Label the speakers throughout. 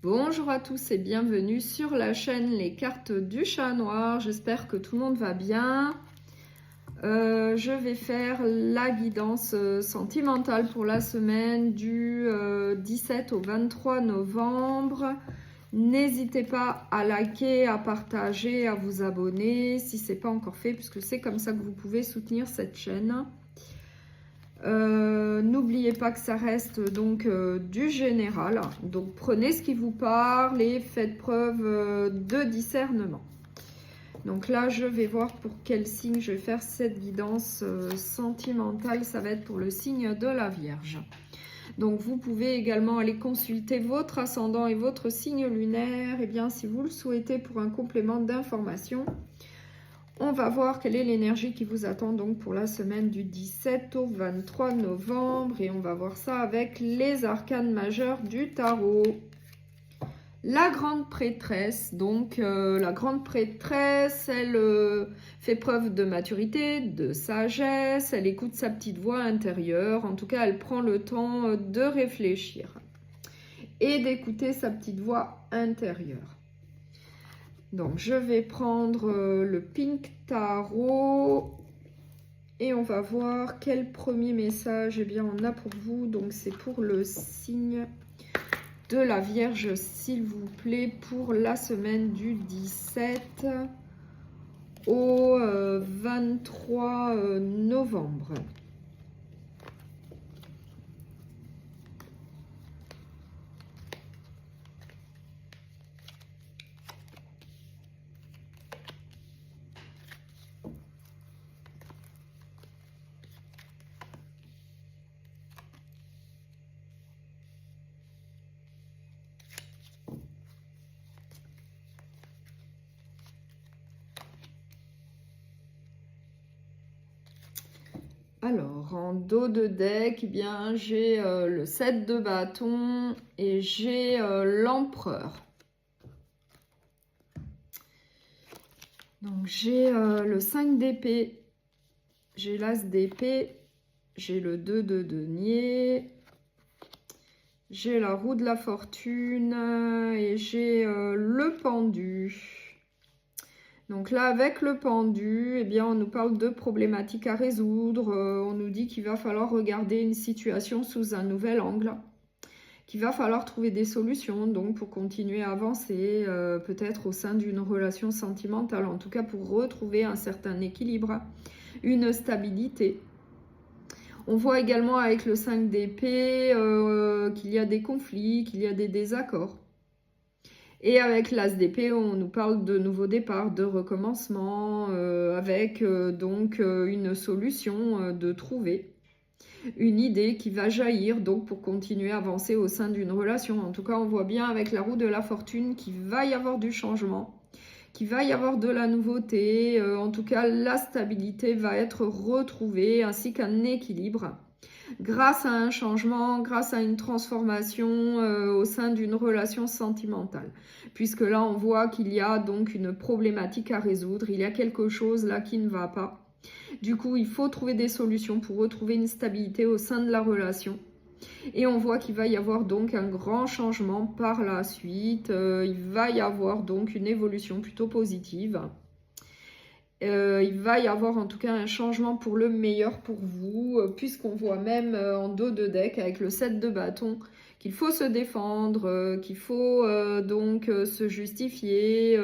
Speaker 1: Bonjour à tous et bienvenue sur la chaîne Les Cartes du Chat Noir. J'espère que tout le monde va bien. Je vais faire la guidance sentimentale pour la semaine du 17 au 23 novembre. N'hésitez pas à liker, à partager, à vous abonner si ce n'est pas encore fait, puisque c'est comme ça que vous pouvez soutenir cette chaîne. N'oubliez pas que ça reste donc du général, donc prenez ce qui vous parle et faites preuve de discernement. Donc là je vais voir pour quel signe je vais faire cette guidance sentimentale. Ça va être pour le signe de la Vierge. Donc vous pouvez également aller consulter votre ascendant et votre signe lunaire, et bien si vous le souhaitez, pour un complément d'information. On va voir quelle est l'énergie qui vous attend donc pour la semaine du 17 au 23 novembre. Et on va voir ça avec les arcanes majeures du tarot. La grande prêtresse. Donc la grande prêtresse, elle fait preuve de maturité, de sagesse. Elle écoute sa petite voix intérieure. En tout cas, elle prend le temps de réfléchir et d'écouter sa petite voix intérieure. Donc, je vais prendre le Pink Tarot et on va voir quel premier message on a pour vous. Donc, c'est pour le signe de la Vierge, s'il vous plaît, pour la semaine du 17 au 23 novembre. Alors, en dos de deck, j'ai le 7 de bâton et j'ai l'empereur. Donc, j'ai le 5 d'épée, j'ai l'as d'épée, j'ai le 2 de denier, j'ai la roue de la fortune et j'ai le pendu. Donc là, avec le pendu, on nous parle de problématiques à résoudre. On nous dit qu'il va falloir regarder une situation sous un nouvel angle, qu'il va falloir trouver des solutions donc pour continuer à avancer, peut-être au sein d'une relation sentimentale, en tout cas pour retrouver un certain équilibre, une stabilité. On voit également avec le 5 d'épée qu'il y a des conflits, qu'il y a des désaccords. Et avec l'as d'épée, on nous parle de nouveaux départs, de recommencement, avec donc une solution de trouver, une idée qui va jaillir donc pour continuer à avancer au sein d'une relation. En tout cas, on voit bien avec la roue de la fortune qu'il va y avoir du changement, qu'il va y avoir de la nouveauté. En tout cas, la stabilité va être retrouvée ainsi qu'un équilibre grâce à un changement, grâce à une transformation au sein d'une relation sentimentale. Puisque là, on voit qu'il y a donc une problématique à résoudre, il y a quelque chose là qui ne va pas. Du coup, il faut trouver des solutions pour retrouver une stabilité au sein de la relation. Et on voit qu'il va y avoir donc un grand changement par la suite. Il va y avoir donc une évolution plutôt positive. Il va y avoir en tout cas un changement pour le meilleur pour vous, puisqu'on voit même en dos de deck avec le 7 de bâton qu'il faut se défendre, qu'il faut donc se justifier.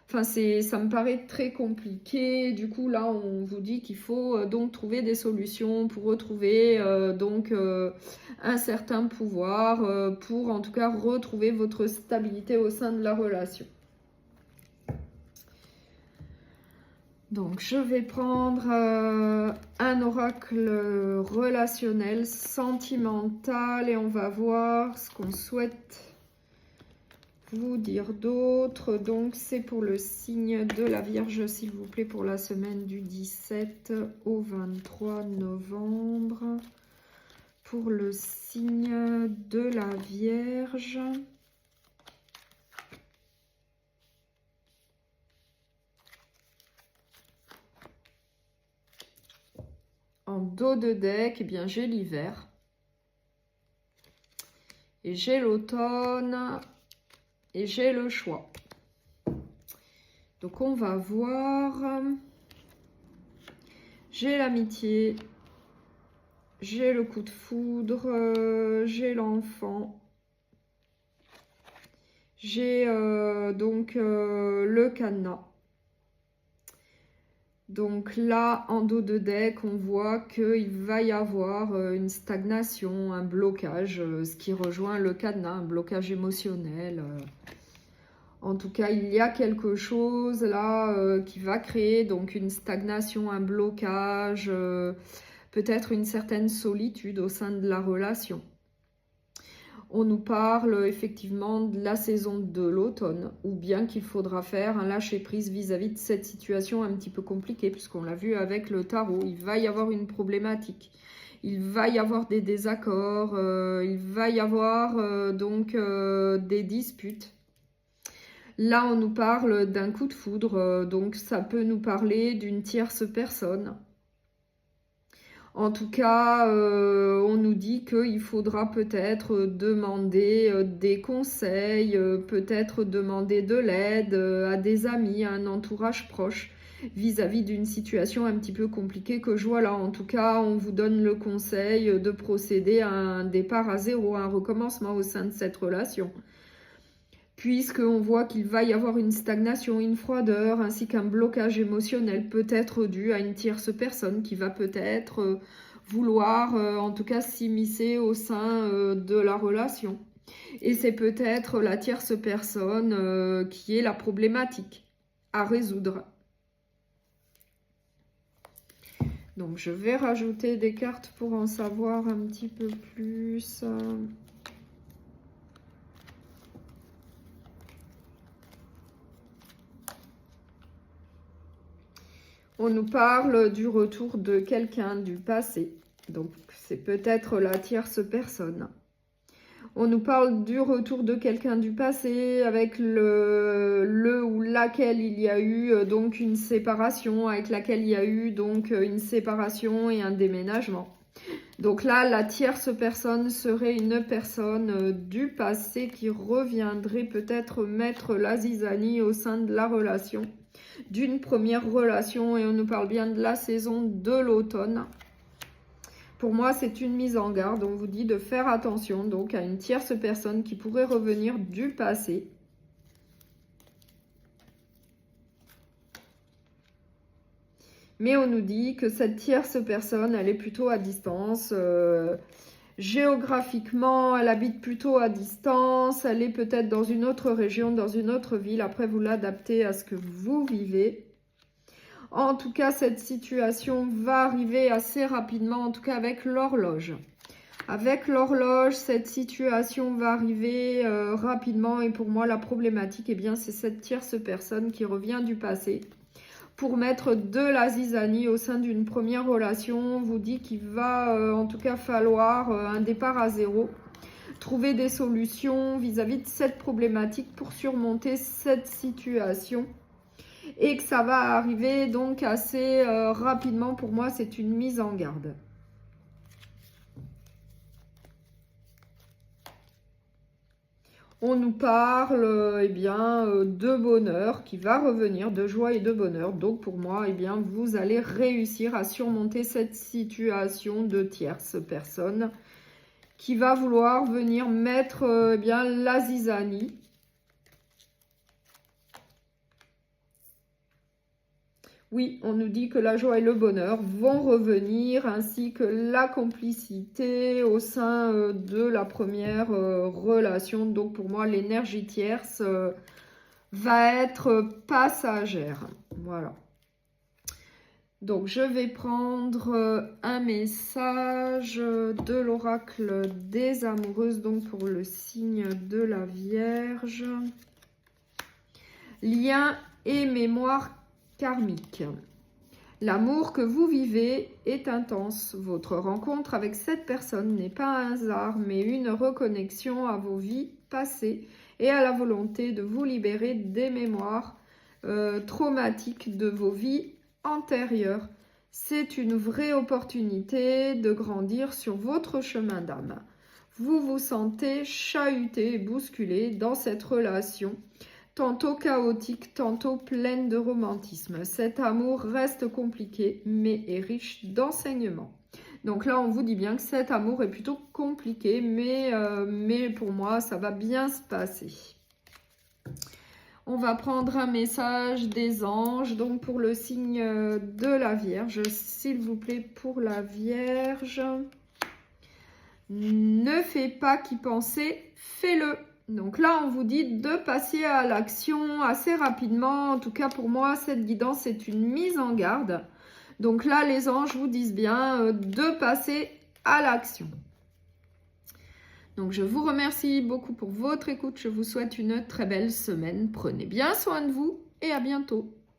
Speaker 1: Enfin, ça me paraît très compliqué. Du coup, là, on vous dit qu'il faut donc trouver des solutions pour retrouver donc un certain pouvoir, pour en tout cas retrouver votre stabilité au sein de la relation. Donc, je vais prendre un oracle relationnel, sentimental, et on va voir ce qu'on souhaite vous dire d'autre. Donc, c'est pour le signe de la Vierge, s'il vous plaît, pour la semaine du 17 au 23 novembre. Pour le signe de la Vierge. En dos de deck, j'ai l'hiver. Et j'ai l'automne et j'ai le choix. Donc on va voir. J'ai l'amitié, j'ai le coup de foudre, j'ai l'enfant, j'ai donc le cadenas. Donc là, en dos de deck, on voit qu'il va y avoir une stagnation, un blocage, ce qui rejoint le cadenas, un blocage émotionnel. En tout cas, il y a quelque chose là qui va créer donc une stagnation, un blocage, peut-être une certaine solitude au sein de la relation. On nous parle effectivement de la saison de l'automne, ou bien qu'il faudra faire un lâcher-prise vis-à-vis de cette situation un petit peu compliquée, puisqu'on l'a vu avec le tarot, il va y avoir une problématique. Il va y avoir des désaccords, il va y avoir donc des disputes. Là, on nous parle d'un coup de foudre, donc ça peut nous parler d'une tierce personne. En tout cas, on nous dit qu'il faudra peut-être demander des conseils, peut-être demander de l'aide à des amis, à un entourage proche, vis-à-vis d'une situation un petit peu compliquée que je vois là. En tout cas, on vous donne le conseil de procéder à un départ à zéro, un recommencement au sein de cette relation. Puisqu'on voit qu'il va y avoir une stagnation, une froideur, ainsi qu'un blocage émotionnel, peut-être dû à une tierce personne qui va peut-être vouloir, en tout cas, s'immiscer au sein de la relation. Et c'est peut-être la tierce personne qui est la problématique à résoudre. Donc, je vais rajouter des cartes pour en savoir un petit peu plus. On nous parle du retour de quelqu'un du passé. Donc, c'est peut-être la tierce personne. On nous parle du retour de quelqu'un du passé avec le ou laquelle il y a eu donc une séparation, avec laquelle il y a eu donc une séparation et un déménagement. Donc là, la tierce personne serait une personne du passé qui reviendrait peut-être mettre la zizanie au sein de la relation, d'une première relation, et on nous parle bien de la saison de l'automne. Pour moi, c'est une mise en garde. On vous dit de faire attention donc à une tierce personne qui pourrait revenir du passé. Mais on nous dit que cette tierce personne, elle est plutôt à distance. Géographiquement, elle habite plutôt à distance. Elle est peut-être dans une autre région, dans une autre ville. Après, vous l'adaptez à ce que vous vivez. En tout cas, cette situation va arriver assez rapidement, en tout cas avec l'horloge. Avec l'horloge, cette situation va arriver rapidement. Et pour moi, la problématique, eh bien, c'est cette tierce personne qui revient du passé pour mettre de la zizanie au sein d'une première relation. On vous dit qu'il va en tout cas falloir un départ à zéro. Trouver des solutions vis-à-vis de cette problématique pour surmonter cette situation. Et que ça va arriver donc assez rapidement. Pour moi, c'est une mise en garde. On nous parle eh bien, de bonheur qui va revenir, de joie et de bonheur. Donc pour moi, eh bien, vous allez réussir à surmonter cette situation de tierce personne qui va vouloir venir mettre eh bien, la zizanie. Oui, on nous dit que la joie et le bonheur vont revenir, ainsi que la complicité au sein de la première relation. Donc pour moi, l'énergie tierce va être passagère. Voilà. Donc je vais prendre un message de l'oracle des amoureuses, donc pour le signe de la Vierge. Lien et mémoire karmique. L'amour que vous vivez est intense. Votre rencontre avec cette personne n'est pas un hasard, mais une reconnexion à vos vies passées et à la volonté de vous libérer des mémoires traumatiques de vos vies antérieures. C'est une vraie opportunité de grandir sur votre chemin d'âme. vous vous sentez chahuté et bousculé dans cette relation, tantôt chaotique, tantôt pleine de romantisme. Cet amour reste compliqué, mais est riche d'enseignements. Donc là, on vous dit bien que cet amour est plutôt compliqué, mais pour moi, ça va bien se passer. On va prendre un message des anges, donc pour le signe de la Vierge, s'il vous plaît, pour la Vierge. Ne fais pas qu'y penser, fais-le. Donc là, on vous dit de passer à l'action assez rapidement. En tout cas, pour moi, cette guidance est une mise en garde. Donc là, les anges vous disent bien de passer à l'action. Donc, je vous remercie beaucoup pour votre écoute. Je vous souhaite une très belle semaine. Prenez bien soin de vous et à bientôt.